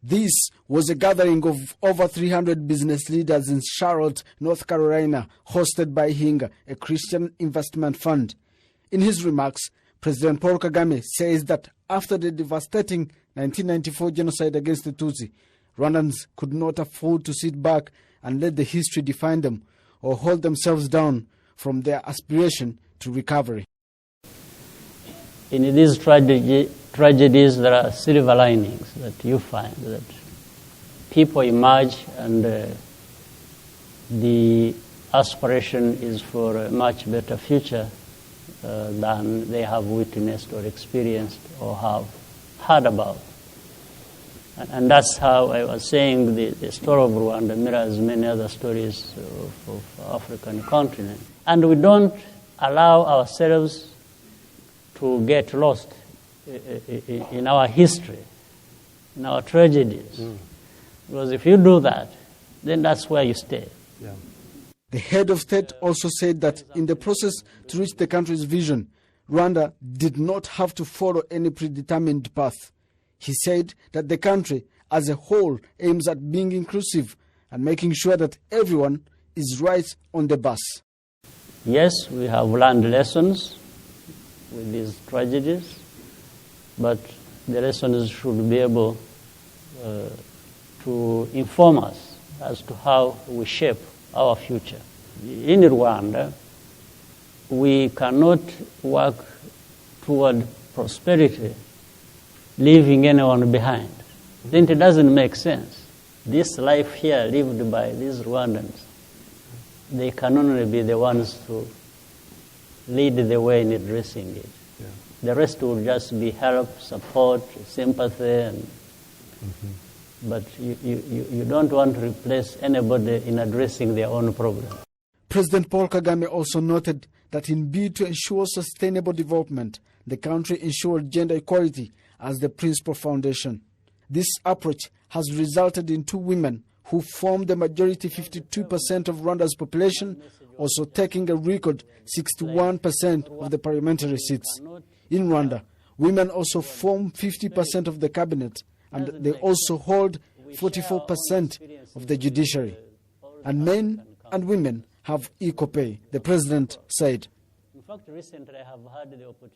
This was a gathering of over 300 business leaders in Charlotte, North Carolina, hosted by Hinga, a Christian investment fund. In his remarks, President Paul Kagame says that after the devastating 1994 genocide against the Tutsi, Rwandans could not afford to sit back and let the history define them or hold themselves down from their aspiration to recovery. In these tragedies, there are silver linings that you find, that people emerge and the aspiration is for a much better future than they have witnessed or experienced or have heard about. And that's how I was saying the story of Rwanda mirrors many other stories of African continent. And we don't allow ourselves to get lost in our history, in our tragedies. Because if you do that, then that's where you stay. Yeah. The head of state also said that in the process to reach the country's vision, Rwanda did not have to follow any predetermined path. He said that the country as a whole aims at being inclusive and making sure that everyone is right on the bus. Yes, we have learned lessons with these tragedies, but the lessons should be able to inform us as to how we shape our future. In Rwanda, we cannot work toward prosperity leaving anyone behind. Then it doesn't make sense. This life here lived by these Rwandans, they can only be the ones to lead the way in addressing it. Yeah. The rest will just be help, support, sympathy, but you don't want to replace anybody in addressing their own problem. President Paul Kagame also noted that in bid to ensure sustainable development, the country ensured gender equality as the principal foundation. This approach has resulted in 2 women who form the majority 52% of Rwanda's population, also taking a record 61% of the parliamentary seats. In Rwanda, women also form 50% of the cabinet, and they also hold 44% of the judiciary. And men and women have equal pay, the president said. In fact, recently I have had the opportunity